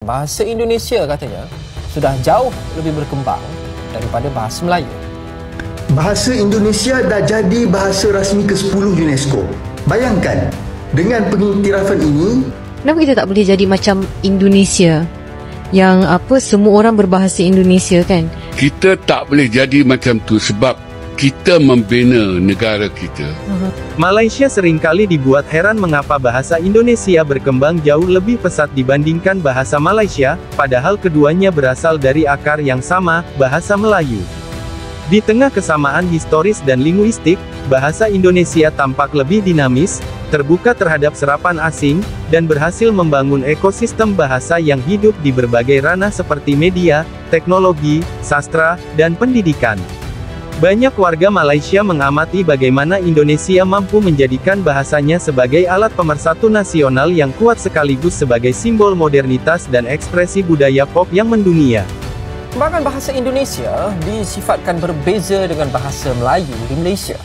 bahasa Indonesia katanya sudah jauh lebih berkembang daripada bahasa Melayu. Bahasa Indonesia dah jadi bahasa rasmi ke-10 UNESCO. Bayangkan, dengan pengiktirafan ini, kenapa kita tak boleh jadi macam Indonesia? Yang semua orang berbahasa Indonesia kan? Kita tak boleh jadi macam tu sebab kita membina negara kita. Malaysia seringkali dibuat heran mengapa bahasa Indonesia berkembang jauh lebih pesat dibandingkan bahasa Malaysia, padahal keduanya berasal dari akar yang sama, bahasa Melayu. Di tengah kesamaan historis dan linguistik, bahasa Indonesia tampak lebih dinamis, terbuka terhadap serapan asing, dan berhasil membangun ekosistem bahasa yang hidup di berbagai ranah seperti media, teknologi, sastra, dan pendidikan. Banyak warga Malaysia mengamati bagaimana Indonesia mampu menjadikan bahasanya sebagai alat pemersatu nasional yang kuat sekaligus sebagai simbol modernitas dan ekspresi budaya pop yang mendunia. Kembangan bahasa Indonesia disifatkan berbeza dengan bahasa Melayu di Malaysia.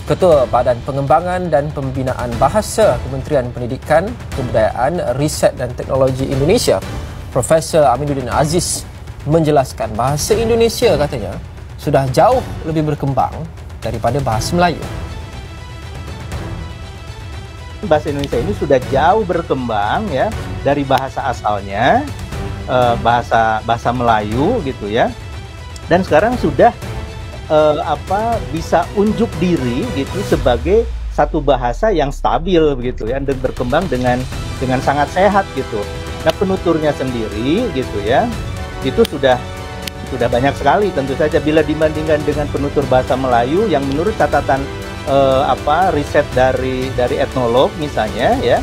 Ketua Badan Pengembangan dan Pembinaan Bahasa Kementerian Pendidikan, Kebudayaan, Riset dan Teknologi Indonesia, Profesor Aminuddin Aziz, menjelaskan bahasa Indonesia katanya sudah jauh lebih berkembang daripada bahasa Melayu. Bahasa Indonesia ini sudah jauh berkembang ya dari bahasa asalnya, bahasa Melayu gitu ya, dan sekarang sudah bisa unjuk diri gitu sebagai satu bahasa yang stabil begitu ya, dan berkembang dengan sangat sehat gitu. Nah, penuturnya sendiri gitu ya, itu sudah banyak sekali tentu saja bila dibandingkan dengan penutur bahasa Melayu yang menurut catatan riset dari etnolog misalnya ya,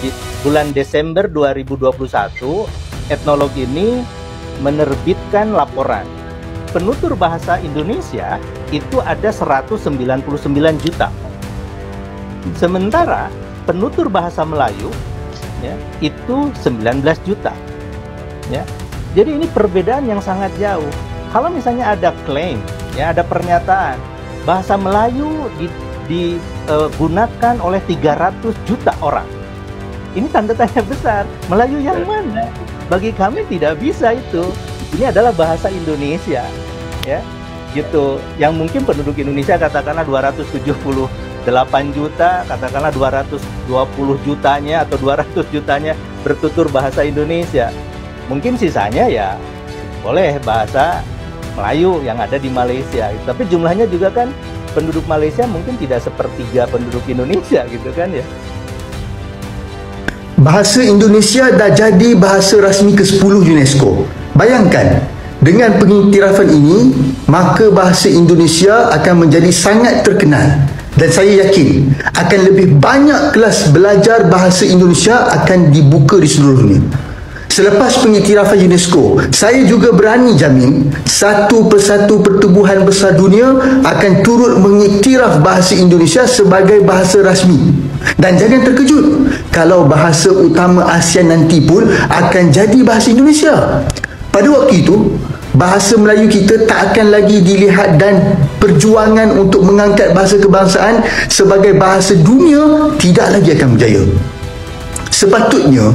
di bulan Desember 2021 etnolog ini menerbitkan laporan penutur bahasa Indonesia itu ada 199 juta. Sementara penutur bahasa Melayu ya, itu 19 juta. Ya. Jadi ini perbedaan yang sangat jauh. Kalau misalnya ada klaim, ya ada pernyataan bahasa Melayu digunakan oleh 300 juta orang. Ini tanda tanya besar. Melayu yang mana? Bagi kami tidak bisa itu. Ini adalah bahasa Indonesia, ya, gitu. Yang mungkin penduduk Indonesia katakanlah 278 juta, katakanlah 220 jutanya atau 200 jutanya bertutur bahasa Indonesia. Mungkin sisanya ya boleh bahasa Melayu yang ada di Malaysia. Tapi jumlahnya juga kan penduduk Malaysia mungkin tidak sepertiga penduduk Indonesia gitu kan ya. bahasa Indonesia dah jadi bahasa rasmi ke-10 UNESCO. Bayangkan, dengan pengiktirafan ini, maka bahasa Indonesia akan menjadi sangat terkenal. Dan saya yakin, akan lebih banyak kelas belajar bahasa Indonesia akan dibuka di seluruh dunia. Selepas pengiktirafan UNESCO, saya juga berani jamin satu persatu pertubuhan besar dunia akan turut mengiktiraf bahasa Indonesia sebagai bahasa rasmi. Dan jangan terkejut kalau bahasa utama ASEAN nanti pun akan jadi bahasa Indonesia. Pada waktu itu, bahasa Melayu kita tak akan lagi dilihat dan perjuangan untuk mengangkat bahasa kebangsaan sebagai bahasa dunia tidak lagi akan berjaya. Sepatutnya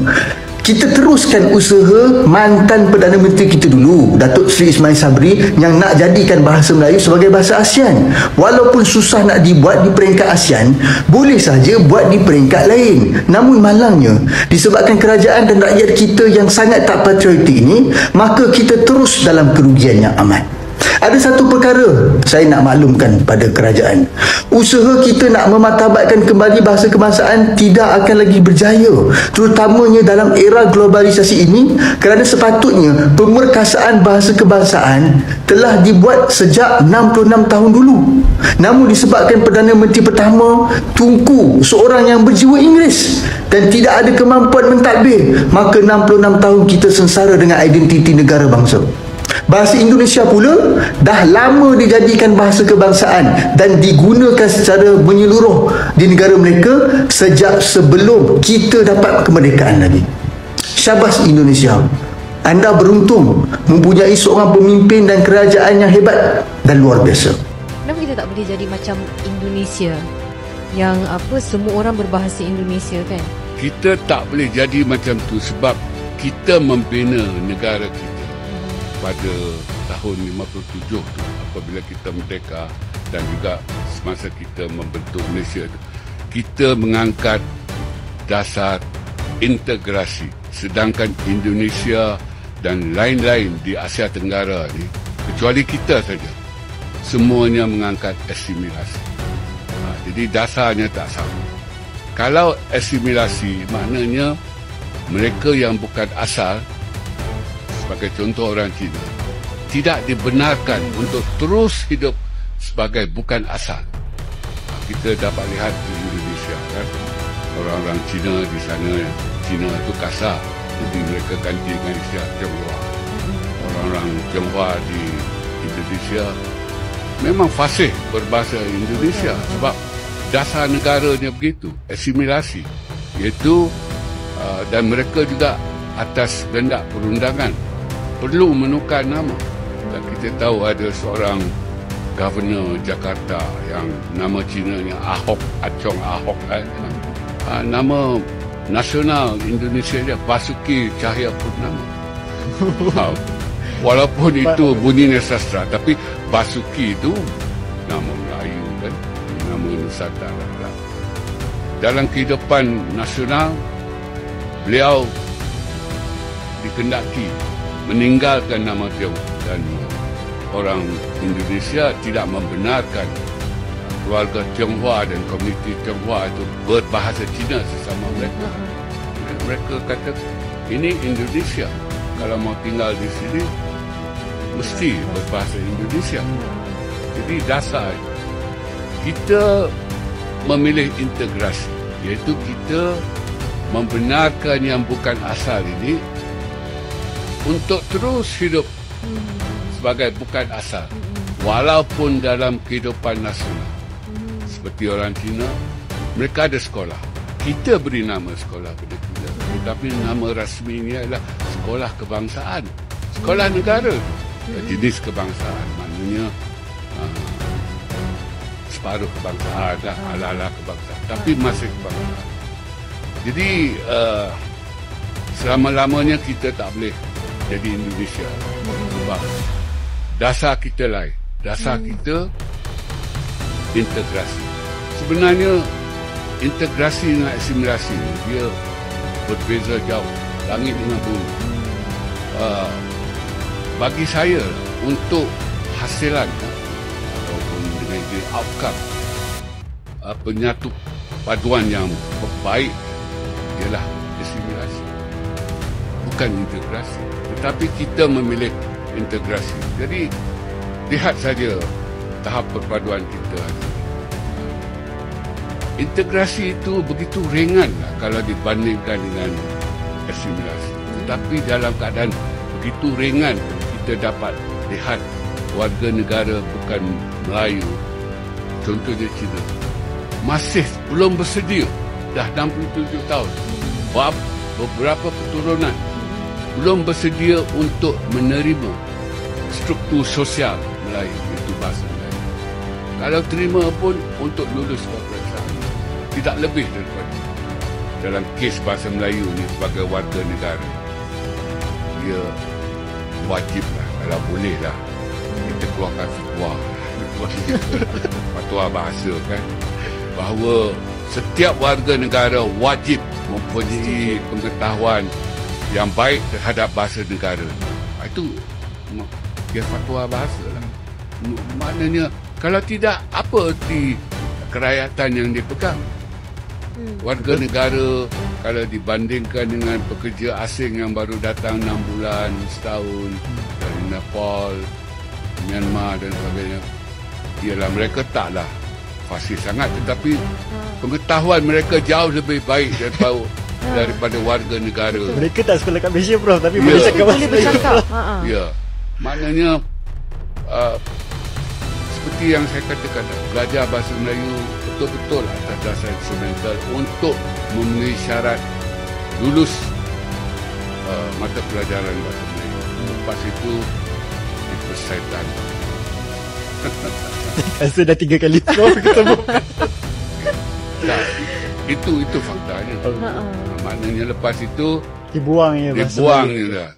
kita teruskan usaha mantan Perdana Menteri kita dulu, Datuk Seri Ismail Sabri, yang nak jadikan bahasa Melayu sebagai bahasa ASEAN. Walaupun susah nak dibuat di peringkat ASEAN, boleh saja buat di peringkat lain. Namun malangnya, disebabkan kerajaan dan rakyat kita yang sangat tak patriotik ini, maka kita terus dalam kerugian yang amat. Ada satu perkara saya nak maklumkan pada kerajaan. Usaha kita nak memartabatkan kembali bahasa kebangsaan tidak akan lagi berjaya, terutamanya dalam era globalisasi ini, kerana sepatutnya pemerkasaan bahasa kebangsaan telah dibuat sejak 66 tahun dulu. Namun disebabkan Perdana Menteri pertama Tunku seorang yang berjiwa Inggeris dan tidak ada kemampuan mentadbir, maka 66 tahun kita sengsara dengan identiti negara bangsa. Bahasa Indonesia pula dah lama dijadikan bahasa kebangsaan dan digunakan secara menyeluruh di negara mereka sejak sebelum kita dapat kemerdekaan lagi. Syabas Indonesia, anda beruntung mempunyai seorang pemimpin dan kerajaan yang hebat dan luar biasa. Kenapa kita tak boleh jadi macam Indonesia yang semua orang berbahasa Indonesia kan? Kita tak boleh jadi macam tu sebab kita membina negara kita pada tahun 57 tu, apabila kita merdeka, dan juga semasa kita membentuk Malaysia tu, kita mengangkat dasar integrasi. Sedangkan Indonesia dan lain-lain di Asia Tenggara ni, kecuali kita saja, semuanya mengangkat asimilasi. Jadi dasarnya tak sama. Kalau asimilasi, maknanya mereka yang bukan asal, sebagai contoh orang Cina, tidak dibenarkan untuk terus hidup sebagai bukan asal. Kita dapat lihat di Indonesia kan, orang-orang Cina di sana, Cina itu kasar, jadi mereka ganti dengan istilah Tionghoa. Orang-orang Tionghoa di Indonesia memang fasih berbahasa Indonesia sebab dasar negaranya begitu, asimilasi, iaitu dan mereka juga atas kehendak perundangan perlu menukar nama. Dan kita tahu ada seorang Governor Jakarta yang nama Cinanya Ahok, Achong Ahok, nama nasional Indonesia dia Basuki Cahayapurnama. Walaupun itu bunyinya sastra, tapi Basuki itu nama Melayu kan, nama Nusantara. Dalam kehidupan nasional, beliau dikendaki meninggalkan nama Tionghoa, dan orang Indonesia tidak membenarkan keluarga Tionghoa dan komuniti Tionghoa itu berbahasa Cina sesama mereka. Mereka kata ini Indonesia, kalau mau tinggal di sini mesti berbahasa Indonesia. Jadi dasar kita memilih integrasi, iaitu kita membenarkan yang bukan asal ini untuk terus hidup sebagai bukan asal, walaupun dalam kehidupan nasional. Seperti orang Cina, mereka ada sekolah. Kita beri nama sekolah pada kita, tetapi nama rasminya adalah sekolah kebangsaan, sekolah negara, jenis kebangsaan, maknanya separuh kebangsaan lah, ala-ala kebangsaan, tapi masih kebangsaan. Jadi selama-lamanya kita tak boleh jadi Indonesia sebab dasar kita lain. Dasar kita integrasi. Sebenarnya integrasi dengan asimilasi dia berbeza jauh, langit dengan bumi. Bagi saya, untuk hasilan ataupun dengan outcome, penyatu paduan yang baik ialah asimilasi, bukan integrasi. Tetapi kita memilih integrasi. Jadi lihat saja tahap perpaduan kita. Integrasi itu begitu ringan kalau dibandingkan dengan asimilasi. Tetapi dalam keadaan begitu ringan, kita dapat lihat warga negara bukan Melayu, contohnya Cina, masih belum bersedia, dah 67 tahun, beberapa keturunan belum bersedia untuk menerima struktur sosial Melayu, itu bahasa Melayu. Kalau terima pun untuk lulus peperiksaan, tidak lebih daripada. Dalam kes bahasa Melayu ni sebagai warga negara, dia wajiblah, kalau bolehlah kita keluarkan fatwa bahasa kan, bahawa setiap warga negara wajib mempunyai pengetahuan yang baik terhadap bahasa negara. Itu dia fatwa bahasa lah. Maknanya kalau tidak, apa erti kerakyatan yang dipegang? Warga negara kalau dibandingkan dengan pekerja asing yang baru datang 6 bulan, setahun dari Nepal, Myanmar dan sebagainya, ialah mereka taklah fasih sangat, tetapi pengetahuan mereka jauh lebih baik daripada warga negara. Mereka tak sekolah kat Malaysia, Prof, tapi boleh cakap bahasa Melayu. Ya, maknanya seperti yang saya katakan, belajar bahasa Melayu betul-betul atas dasar instrumental untuk memenuhi syarat lulus mata pelajaran bahasa Melayu. Lepas itu dipersaitan. Rasa dah 3 kali Prof ketemu. Itu faktanya. Maknanya lepas itu Dibuang ya bahasa Dibuang Melayu. je dah.